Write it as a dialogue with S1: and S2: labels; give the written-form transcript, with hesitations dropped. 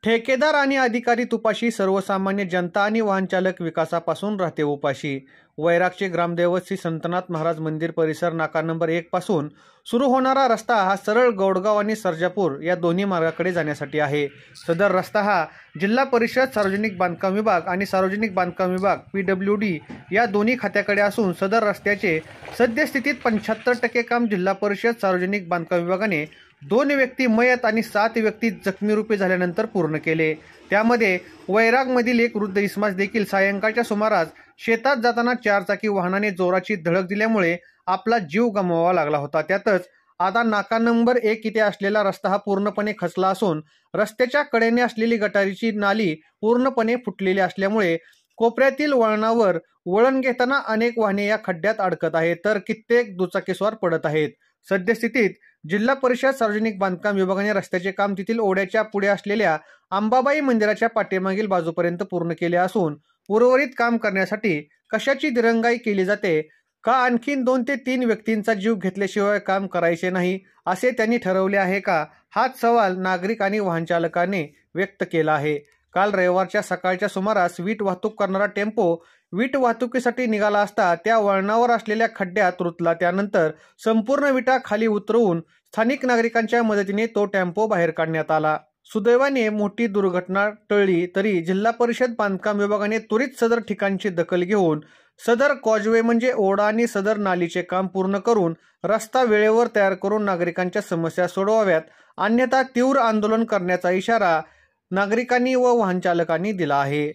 S1: ठेकेदार आणि अधिकारी तुपाशी, सर्वसामान्य जनता आणि वाहन चालक विकासापासून राहते उपाशी। वैरागचे ग्रामदैवत श्री संतनाथ महाराज मंदिर परिसर नाका नंबर 1 पासून सुरू होणारा रस्ता हा सरळ गौडगाव आणि सर्जापूर या दोन्ही मार्गाकडे जाण्यासाठी आहे। सदर रस्ता हा जिल्हा परिषद सार्वजनिक बांधकाम विभाग आणि सार्वजनिक बांधकाम विभाग PWD या दोन्ही खात्याकडे असून सदर रस्त्याचे सद्यस्थितीत 75% काम जिल्हा परिषद सार्वजनिक बांधकाम विभागाने 2 व्यक्ती मयत आणि 7 व्यक्ती जखमी रूपी झाल्यानंतर पूर्ण केले। त्यामध्ये वैरागमधील एक वृद्ध इसमास देखील सायंकाळच्या सुमारास शेतात जाताना 4 चाकी वाहनाने जोराची धडक दिल्यामुळे आपला जीव गमवावा लागला होता। त्यातच आता नाका नंबर 1 इथे असलेला रस्ता हा पूर्णपणे खचला असून रस्त्याच्या कडेने असलेली गटारीची नाली पूर्णपणे फुटलेली असल्यामुळे कोपऱ्यातील वळणावर वळण घेताना अनेक वाहने या खड्ड्यात अडकत आहेत, तर कित्येक दुचाकीस्वार पडत आहेत। सद्यस्थितीत जिल्हा परिषद सार्वजनिक बांधकाम विभागाने रस्त्याचे काम तेथील ओढ्याच्या पुढे असलेल्या अंबाबाई मंदिराच्या पाठीमागील बाजूपर्यंत पूर्ण केले असून उर्वरित काम करण्यासाठी कशाची दिरंगाई केली जाते का आणखीन 2 ते 3 व्यक्तींचा जीव घेतल्याशिवाय काम करायचे नाही असे त्यांनी ठरवले आहे का, हाच सवाल नागरिक आणि वाहन चालकांनी व्यक्त केला आहे। काल रविवारच्या सकाळच्या सुमारास वीट वाहतूक करणारा टेम्पो वीट वाहतुकीसाठी निघाला असता त्या वळणावर असलेल्या खड्ड्यात रुतला। त्यानंतर संपूर्ण विटा खाली उतरवून स्थानिक नागरिकांच्या मदतीने तो टेम्पो बाहेर काढण्यात आला। सुदैवाने मोठी दुर्घटना टळली, तरी जिल्हा परिषद बांधकाम विभागाने त्वरित सदर ठिकाणची दखल घेऊन सदर कॉजवे म्हणजे ओढा आणि सदर नालीचे काम पूर्ण करून रस्ता वेळेवर तयार करून नागरिकांच्या समस्या सोडवाव्यात, अन्यथा तीव्र आंदोलन करण्याचा इशारा नागरिकांनी व वाहन चालकांनी दिला आहे।